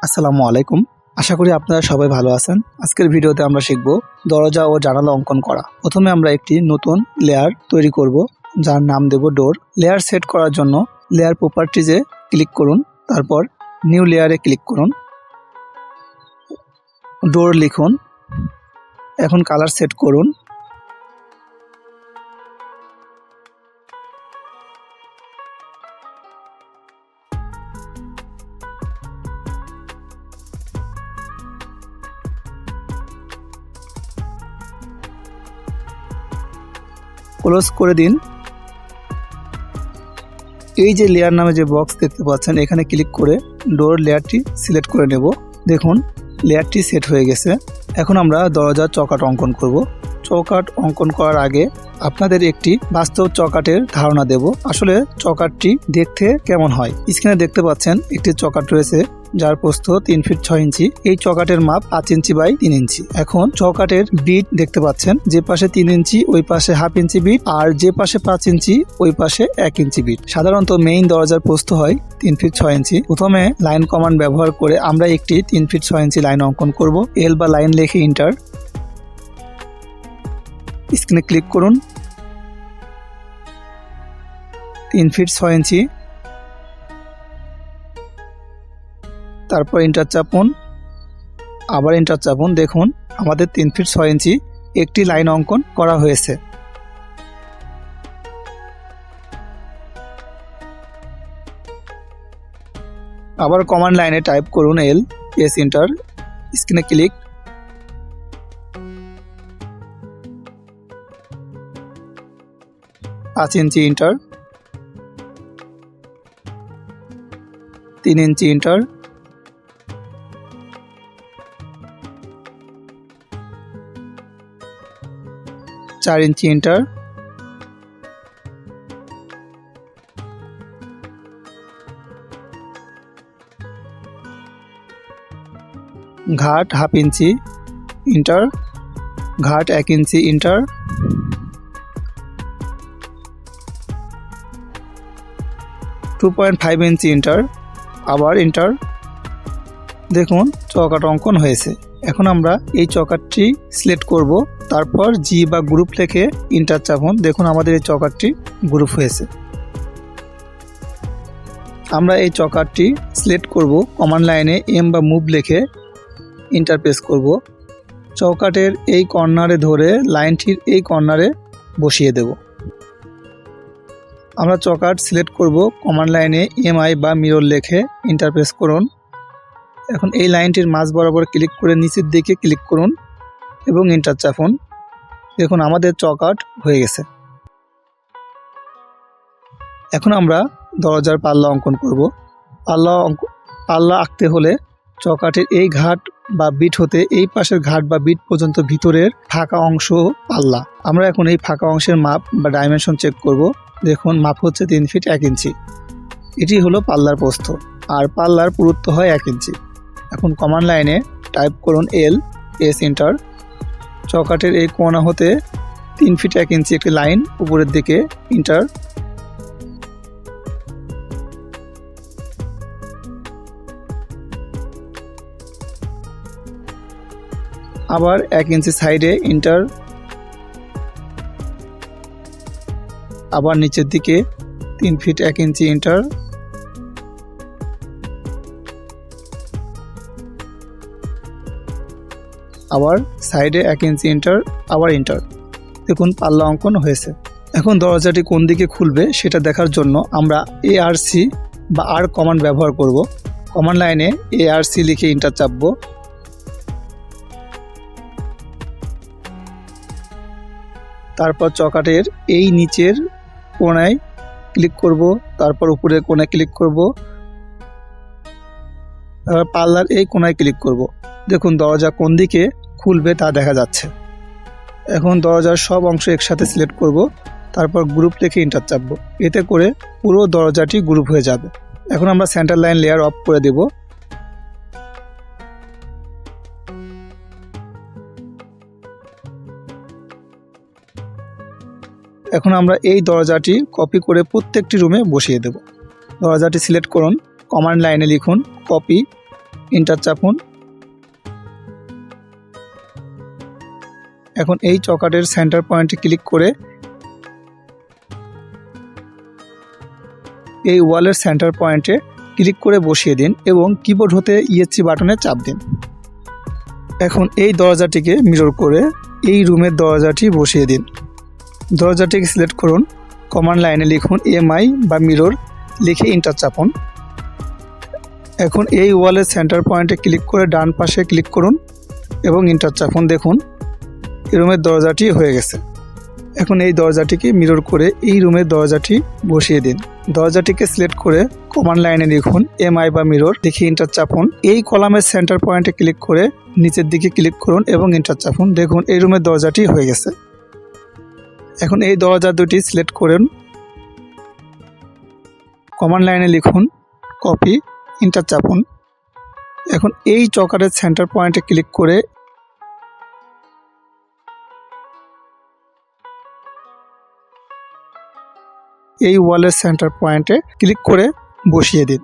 আসসালামু আলাইকুম। আশা করি আপনারা সবাই ভালো আছেন। আজকের ভিডিওতে আমরা শিখব দরজা ও জানালা অঙ্কন করা। প্রথমে আমরা একটি নতুন লেয়ার তৈরি করব, যার নাম দেব ডোর। লেয়ার সেট করার জন্য লেয়ার প্রপার্টিজে ক্লিক করুন, তারপর নিউ লেয়ারে ক্লিক করুন, ডোর লিখুন। এখন কালার সেট করুন। ক্লোজ করে দিন। এই যে লেয়ার নামে যে বক্স দেখতে পাচ্ছেন, এখানে ক্লিক করে ডোর লেয়ারটি সিলেক্ট করে নেব। দেখুন লেয়ারটি সেট হয়ে গেছে। এখন আমরা দরজার চৌকাঠ অঙ্কন করব। চৌকাঠ অঙ্কন করার আগে আপনাদের একটি বাস্তব চৌকাঠের ধারণা দেব। আসলে চৌকাঠটি দেখতে কেমন হয়। স্ক্রিনে দেখতে পাচ্ছেন একটি চৌকাঠ রয়েছে, যার প্রস্থ 3 ফিট 6 ইঞ্চি। এই চৌকাঠের মাপ 5 ইঞ্চি বাই 3 ইঞ্চি। এখন চৌকাঠের বিট দেখতে পাচ্ছেন, যে পাশে 3 ইঞ্চি ওই পাশে হাফ ইঞ্চি বিট, আর যে পাশে 5 ইঞ্চি ওই পাশে 1 ইঞ্চি বিট। সাধারণত মেইন দরজার প্রস্থ হয় 3 ফিট 6 ইঞ্চি। প্রথমে লাইন কমান্ড ব্যবহার করে আমরা একটি 3 ফিট 6 ইঞ্চি লাইন অঙ্কন করব। এল বা লাইন লিখে এন্টার। স্ক্রিনে ক্লিক করুন। 3 ফিট 6 ইঞ্চি, তারপর এন্টার চাপুন, আবার এন্টার চাপুন। দেখুন আমাদের 3 ফিট 6 ইঞ্চি একটি লাইন অঙ্কন করা হয়েছে। আবার কমান্ড লাইনে টাইপ করুন এল, প্রেস এন্টার। স্ক্রিনে ক্লিক। 5 ইঞ্চি এন্টার, 3 ইঞ্চি এন্টার, 4 ইঞ্চি এন্টার, 1/2 ইঞ্চি এন্টার, 1 ইঞ্চি এন্টার, 2.5 ইঞ্চি এন্টার, আবার এন্টার। দেখুন চৌকাঠ অঙ্কন হয়েছে। এখন আমরা এই চৌকাঠটি সিলেক্ট করব, তারপর জি বা গ্রুপ লিখে এন্টার চাপুন। দেখুন আমাদের এই চৌকাঠটি গ্রুপ হয়েছে। আমরা এই চৌকাঠটি সিলেক্ট করব, কমান্ড লাইনে এম বা মুভ লিখে এন্টার প্রেস করব। চৌকাঠের এই কর্নারে ধরে লাইনটির এই কর্নারে বসিয়ে দেব। আমরা চৌকাঠ সিলেক্ট করব, কমান্ড লাইনে এমআই বা মিরর লিখে এন্টার প্রেস করুন। এখন এই লাইনটির মাঝ বরাবর ক্লিক করে নিচের দিকে ক্লিক করুন এবং এন্টার চাপুন। দেখুন আমাদের চৌকাঠ হয়ে গেছে। এখন আমরা দরজার পাল্লা অঙ্কন করব। পাল্লা আঁকতে হলে চৌকাঠের এই ঘাট বা বিট হতে এই পাশের ঘাট বা বিট পর্যন্ত ভিতরের ফাঁকা অংশ পাল্লা। আমরা এখন এই ফাঁকা অংশের মাপ বা ডাইমেনশন চেক করব। দেখুন মাপ হচ্ছে 3 ফিট 1 ইঞ্চি। এটি হলো পাল্লার প্রস্থ, আর পাল্লার পুরুত্ব হয় 1 ইঞ্চি। এখন কমান্ড লাইনে টাইপ করুন এল, প্রেস এন্টার। চৌকাঠের এই কোণা হতে 3 ফিট 1 ইঞ্চি একটি লাইন উপরের দিকে এন্টার। আবার 1 ইঞ্চি সাইডে এন্টার। আবার নিচের দিকে 3 ফিট 1 ইঞ্চি এন্টার। আবার সাইডে 1 ইঞ্চি এন্টার, আবার এন্টার। দেখুন পাল্লা অঙ্কন হয়েছে। এখন দরজাটি কোন দিকে খুলবে সেটা দেখার জন্য আমরা এআরসি বা আর কমান্ড ব্যবহার করব। কমান্ড লাইনে এআরসি লিখে এন্টার চাপবো। তারপর চৌকাঠের এই নিচের কোণায় ক্লিক করব, তারপর উপরের কোণায় ক্লিক করব, তারপর পাল্লার এই কোণায় ক্লিক করব। দেখুন দরজা কোন দিকে খুলবে তা দেখা যাচ্ছে। এখন দরজার সব অংশ একসাথে সিলেক্ট করব, তারপর গ্রুপ লিখে এন্টার চাপবো। এতে করে পুরো দরজাটি গ্রুপ হয়ে যাবে। এখন আমরা সেন্টার লাইন লেয়ার অফ করে দেব। এখন আমরা এই দরজাটি কপি করে প্রত্যেকটি রুমে বসিয়ে দেব। দরজাটি সিলেক্ট করুন, কমান্ড লাইনে লিখুন কপি, এন্টার চাপুন। এখন এই চকাটের সেন্টার পয়েন্টে ক্লিক করে এই ওয়ালের সেন্টার পয়েন্টে ক্লিক করে বসিয়ে দিন এবং কিবোর্ড হতে ইএসসি বাটনে চাপ দিন। এখন এই দরজাটিকে মিরর করে এই রুমের দরজাটি বসিয়ে দিন। দরজাটিকে সিলেক্ট করুন, কমান্ড লাইনে লিখুন এমআই বা মিরর, লিখে এন্টার চাপুন। এখন এই ওয়ালের সেন্টার পয়েন্টে ক্লিক করে ডান পাশে ক্লিক করুন এবং এন্টার চাপুন। দেখুন এই রুমের দরজাটি হয়ে গেছে। এখন এই দরজাটিকে মিরর করে এই রুমের দরজাটি বসিয়ে দিন। দরজাটিকে সিলেক্ট করে কমান্ড লাইনে লিখুন এমআই বা মিরর, লিখে এন্টার চাপুন। এই কলামের সেন্টার পয়েন্টে ক্লিক করে নিচের দিকে ক্লিক করুন এবং এন্টার চাপুন। দেখুন এই রুমের দরজাটি হয়ে গেছে। এখন এই দরজা দুটি সিলেক্ট করুন, কমান্ড লাইনে লিখুন কপি, এন্টার চাপুন। এখন এই চকারের সেন্টার পয়েন্টে ক্লিক করে এই ওয়ালের সেন্টার পয়েন্টে ক্লিক করে বসিয়ে দিন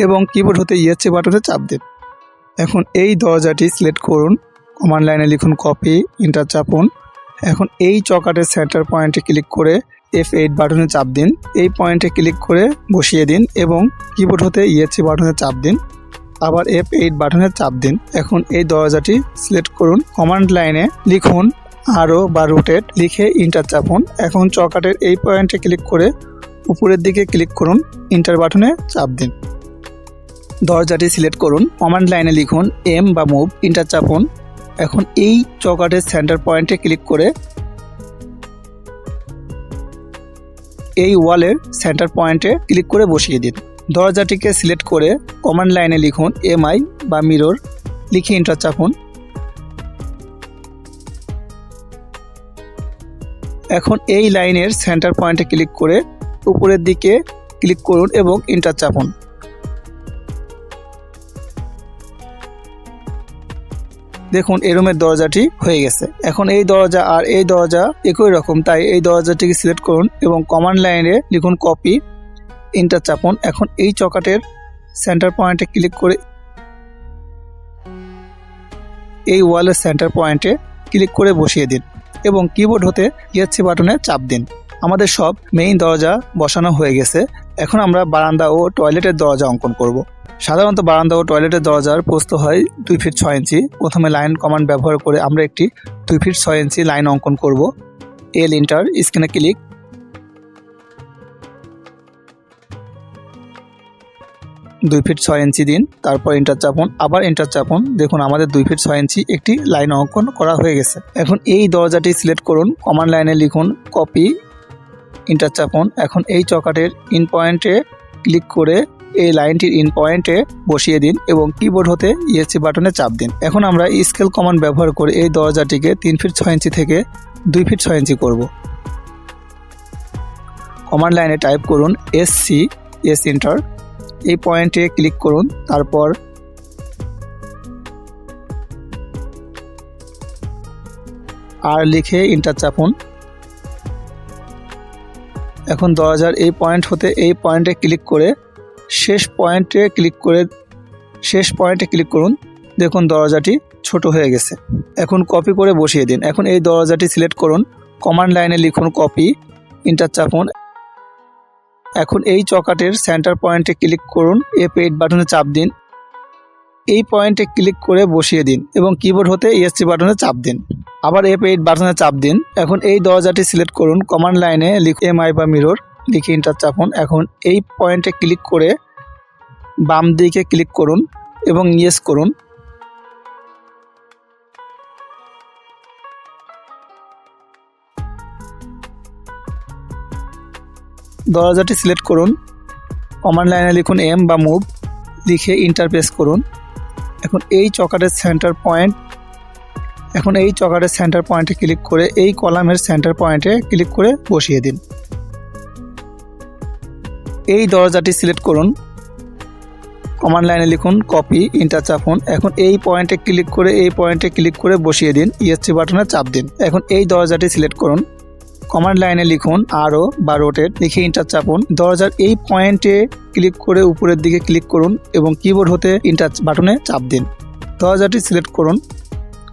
এবং কিবোর্ড হতে ইএসসি বাটনে চাপ দিন। এখন এই দরজাটি সিলেক্ট করুন, কমান্ড লাইনে লিখুন কপি, এন্টার চাপুন। এখন এই চকাটের সেন্টার পয়েন্টে ক্লিক করে F8 বাটনে চাপ দিন। এই পয়েন্টে ক্লিক করে বসিয়ে দিন এবং কিবোর্ড হতে ইএসসি বাটনে চাপ দিন, আবার F8 বাটনে চাপ দিন। এখন এই দরজাটি সিলেক্ট করুন, কমান্ড লাইনে লিখুন আরো বা রোটেট, লিখে এন্টার চাপুন। এখন চকাটের এই পয়েন্টে ক্লিক করে উপরের দিকে ক্লিক করুন, এন্টার বাটনে চাপ দিন। দরজাটি সিলেক্ট করুন, কমান্ড লাইনে লিখুন এম বা মুভ, এন্টার চাপুন। এখন এই চকাটের সেন্টার পয়েন্টে ক্লিক করে এই ওয়ালের সেন্টার পয়েন্টে ক্লিক করে বসিয়ে দিন। দরজাটিকে সিলেক্ট করে কমান্ড লাইনে লিখুন এমআই বা মিরর, লিখে এন্টার চাপুন। এখন এই লাইনের সেন্টার পয়েন্টে ক্লিক করে উপরের দিকে ক্লিক করুন এবং এন্টার চাপুন। দেখুন এই রুমের দরজাটি হয়ে গেছে। এখন এই দরজা আর এই দরজা একই রকম, তাই এই দরজাটিকে সিলেক্ট করুন এবং কমান্ড লাইনে লিখুন কপি, এন্টার চাপুন। এখন এই চকাটের সেন্টার পয়েন্টে ক্লিক করে এই ওয়ালের সেন্টার পয়েন্টে ক্লিক করে বসিয়ে দিন এবং কিবোর্ড হতে ইএসসি বাটনে চাপ দিন। আমাদের সব মেইন দরজা বসানো হয়ে গেছে। এখন আমরা বারান্দা ও টয়লেটের দরজা অঙ্কন করব। সাধারণত বারান্দা ও টয়লেটের দরজার প্রস্থ হয় 2 ফিট 6 ইঞ্চি। প্রথমে লাইন কমান্ড ব্যবহার করে আমরা একটি 2 ফিট 6 ইঞ্চি লাইন অঙ্কন করব। এল এন্টার, স্ক্রিনে ক্লিক। দুই ফিট 6 ইঞ্চি দিন, তারপর এন্টার চাপুন, আবার এন্টার চাপুন। দেখুন আমাদের 2 ফিট 6 ইঞ্চি একটি লাইন অঙ্কন করা হয়ে গেছে। এখন এই দরজাটি সিলেক্ট করুন, কমান্ড লাইনে লিখুন কপি, এন্টার চাপুন। এখন এই চকাটের ইন পয়েন্টে ক্লিক করে এই লাইনটির ইন পয়েন্টে বসিয়ে দিন এবং কিবোর্ড হতে ইএসসি বাটনে চাপ দিন। এখন আমরা স্কেল কমান্ড ব্যবহার করে এই দরজাটিকে 3 ফিট 6 ইঞ্চি থেকে 2 ফিট 6 ইঞ্চি করব। কমান্ড লাইনে টাইপ করুন এসসি, এস এন্টার। এই পয়েন্টে ক্লিক করুন, তারপর আর লিখে এন্টার চাপুন। এখন দরজার এই পয়েন্ট হতে এই পয়েন্টে ক্লিক করে শেষ পয়েন্টে ক্লিক করুন। দেখুন দরজাটি ছোট হয়ে গেছে। এখন কপি করে বসিয়ে দিন। এখন এই দরজাটি সিলেক্ট করুন, কমান্ড লাইনে লিখুন কপি, এন্টার চাপুন। এখন এই চকাটের সেন্টার পয়েন্টে ক্লিক করুন, F8 বাটনে চাপ দিন। এই পয়েন্টে ক্লিক করে বসিয়ে দিন এবং কিবোর্ড হতে ইএসসি বাটনে চাপ দিন, আবার F8 বাটনে চাপ দিন। এখন এই দরজাটি সিলেক্ট করুন, কমান্ড লাইনে লিখুন এমআই বা মিরর, লিখে এন্টার চাপুন। এখন এই পয়েন্টে ক্লিক করে বাম দিকে ক্লিক করুন এবং ইয়েস করুন। দরজাটি সিলেক্ট করুন, কমান্ড লাইনে লিখুন এম বা মুভ, লিখে এন্টার প্রেস করুন। এখন এই চকারের সেন্টার পয়েন্টে ক্লিক করে এই কলামের সেন্টার পয়েন্টে ক্লিক করে বসিয়ে দিন। এই দরজাটি সিলেক্ট করুন, কমান্ড লাইনে লিখুন কপি, এন্টার চাপুন। এখন এই পয়েন্টে ক্লিক করে বসিয়ে দিন, ইএসসি বাটনে চাপ দিন। এখন এই দরজাটি সিলেক্ট করুন, কমান্ড লাইনে লিখুন আরো বা রোটেট, লিখে এন্টার চাপুন। দরজার এই পয়েন্টে ক্লিক করে উপরের দিকে ক্লিক করুন এবং কিবোর্ড হতে এন্টার বাটনে চাপ দিন। দরজাটি সিলেক্ট করুন,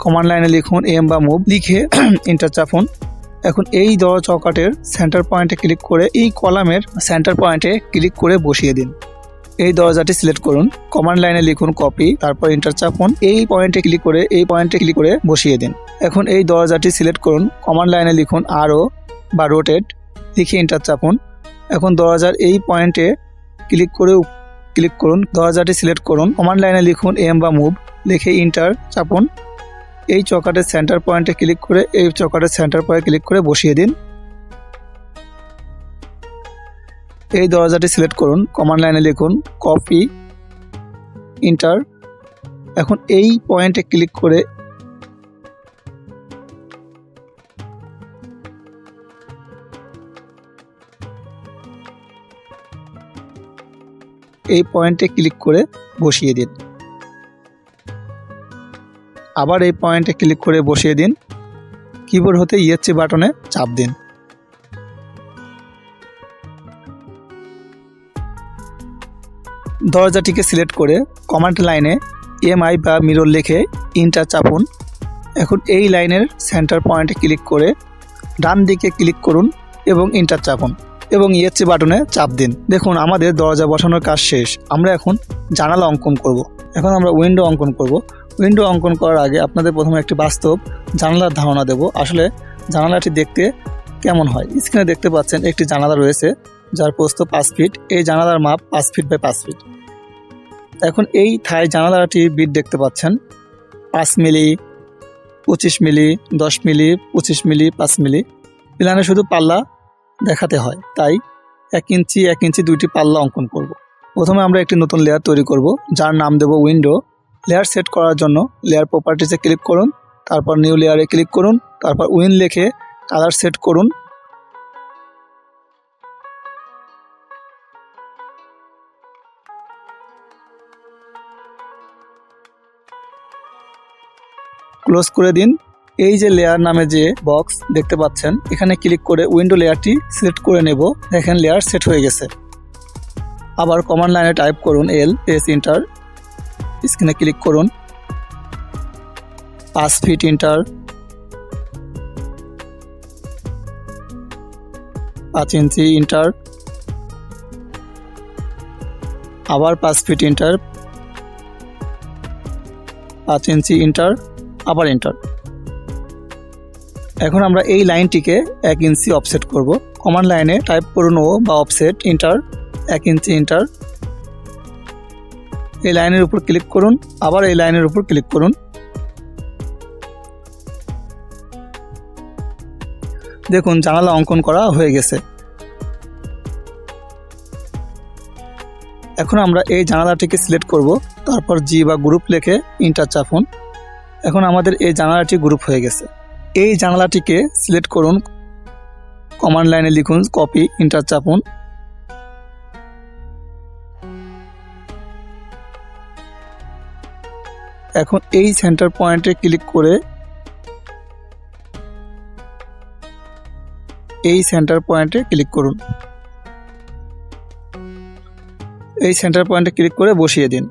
কমান্ড লাইনে লিখুন এম বা মুভ, লিখে এন্টার চাপুন। এখন এই দরজা চৌকাটের সেন্টার পয়েন্টে ক্লিক করে এই কলামের সেন্টার পয়েন্টে ক্লিক করে বসিয়ে দিন। এই দরজাটি সিলেক্ট করুন, কমান্ড লাইনে লিখুন কপি, তারপর এন্টার চাপুন। এই পয়েন্টে ক্লিক করে বসিয়ে দিন। এখন এই দরজাটি সিলেক্ট করুন, কমান্ড লাইনে লিখুন আরো বা রোটেট, লিখে এন্টার চাপুন। এখন দরজার এই পয়েন্টে ক্লিক করুন, দরজাটি সিলেক্ট করুন, কমান্ড লাইনে লিখুন এম বা মুভ, লিখে এন্টার চাপুন। এই চৌকাটের সেন্টার পয়েন্টে ক্লিক করে ক্লিক করে বসিয়ে দিন। এই দরজাটি সিলেক্ট করুন, কমান্ড লাইনে লিখুন কপি, এন্টার। এখন এই পয়েন্টে ক্লিক করে বসিয়ে দিন। আবার এই পয়েন্টে ক্লিক করে বসিয়ে দিন। কিবোর্ড হতে ইএসসি বাটনে চাপ দিন। দরজাটিকে সিলেক্ট করে কমান্ড লাইনে এমআই বা মিরর লিখে এন্টার চাপুন। এখন এই লাইনের সেন্টার পয়েন্টে ক্লিক করে ডান দিকে ক্লিক করুন এবং এন্টার চাপুন এবং ইএসসি বাটনে চাপ দিন। দেখুন আমাদের দরজা বসানোর কাজ শেষ। আমরা এখন জানালা অঙ্কন করব। এখন আমরা উইন্ডো অঙ্কন করব। উইন্ডো অঙ্কন করার আগে আপনাদের প্রথমে একটি বাস্তব জানালার ধারণা দেব, আসলে জানালাটি দেখতে কেমন হয়। স্ক্রিনে দেখতে পাচ্ছেন একটি জানালা রয়েছে যার প্রস্থ 5 ফিট। এই জানালার মাপ 5 ফিট বাই 5 ফিট। এখন এই থাই জানালাটির বিট দেখতে পাচ্ছেন 5 মিলি, 25 মিলি, 10 মিলি, 25 মিলি, 5 মিলি। প্ল্যানে শুধু পাল্লা দেখাতে হয়, তাই 1 ইঞ্চি 1 ইঞ্চি দুইটি পাল্লা অঙ্কন করব। প্রথমে আমরা একটি নতুন লেয়ার তৈরি করব, যার নাম দেব উইন্ডো। লেয়ার সেট করার জন্য লেয়ার প্রপার্টিসে ক্লিক করুন, তারপর নিউ লেয়ারে ক্লিক করুন, তারপর উইন লিখে কালার সেট করুন। ক্লোজ করে দিন। এই যে লেয়ার নামে যে বক্স দেখতে পাচ্ছেন, এখানে ক্লিক করে উইন্ডো লেয়ারটি সিলেক্ট করে নেব। দেখেন লেয়ার সেট হয়ে গেছে। আবার কমান্ড লাইনে টাইপ করুন এল, প্রেস এন্টার। স্ক্রিনে ক্লিক করুন, 5 ফিট এন্টার, 5 ইঞ্চি এন্টার, আবার 5 ফিট এন্টার, 5 ইঞ্চি এন্টার, আবার এন্টার। এখন আমরা এই লাইনটিকে 1 ইঞ্চি অফসেট করব। কমান্ড লাইনে টাইপ করুন ও বা অফসেট এন্টার, 1 ইঞ্চি এন্টার। এই লাইনের উপর ক্লিক করুন, আবার এই লাইনের উপর ক্লিক করুন। দেখুন জানালা অঙ্কন করা হয়ে গেছে। এখন আমরা এই জানালাটিকে সিলেক্ট করব, তারপর জি বা গ্রুপ লিখে এন্টার চাপুন। এখন আমাদের এই জানালাটি গ্রুপ হয়ে গেছে। এই জানালাটিকে সিলেক্ট করুন, কমান্ড লাইনে লিখুন কপি, এন্টার চাপুন। এখন এই সেন্টার পয়েন্টে ক্লিক করে এই সেন্টার পয়েন্টে ক্লিক করুন। এই সেন্টার পয়েন্টে ক্লিক করে বসিয়ে দিন।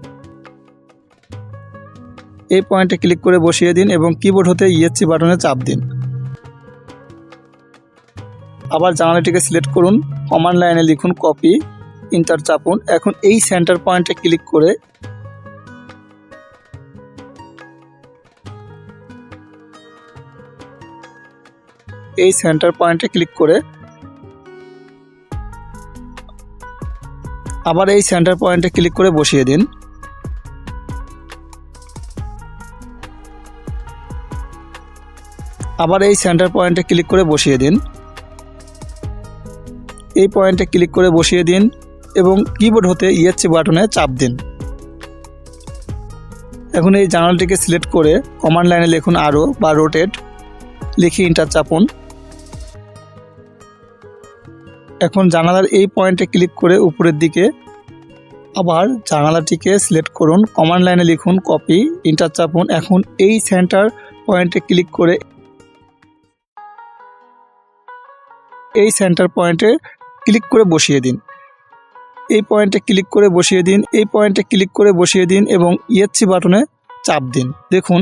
এই পয়েন্টে ক্লিক করে বসিয়ে দিন এবং কিবোর্ড হতে ইএসসি বাটনে চাপ দিন। আবার জানালাটিকে সিলেক্ট করুন, কমান্ড লাইনে লিখুন কপি, এন্টার চাপুন। এখন এই সেন্টার পয়েন্টে ক্লিক করে এই সেন্টার পয়েন্টে ক্লিক করে আবার এই সেন্টার পয়েন্টে ক্লিক করে বসিয়ে দিন। আবার এই সেন্টার পয়েন্টে ক্লিক করে বসিয়ে দিন। এই পয়েন্টে ক্লিক করে বসিয়ে দিন এবং কিবোর্ড হতে ইএসসি বাটনে চাপ দিন। এখন এই জানালাটিকে সিলেক্ট করে কমান্ড লাইনে লিখুন আরো বা রোটেট, লিখে এন্টার চাপুন। এখন জানালার এই পয়েন্টে ক্লিক করে উপরের দিকে আবার জানালাটিকে সিলেক্ট করুন, কমান্ড লাইনে লিখুন কপি, এন্টার চাপুন। এখন এই সেন্টার পয়েন্টে ক্লিক করে এই সেন্টার পয়েন্টে ক্লিক করে বসিয়ে দিন। এই পয়েন্টে ক্লিক করে বসিয়ে দিন, এই পয়েন্টে ক্লিক করে বসিয়ে দিন এবং ইএসসি বাটনে চাপ দিন। দেখুন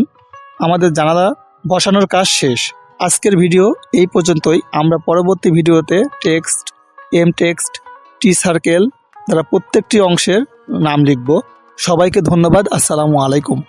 আমাদের জানালা বসানোর কাজ শেষ। আজকের ভিডিও এই পর্যন্তই। আমরা পরবর্তী ভিডিওতে টেক্সট, এম টেক্সট, টি সার্কেল দ্বারা প্রত্যেকটি অংশের নাম লিখব। সবাইকে ধন্যবাদ। আসসালামু আলাইকুম।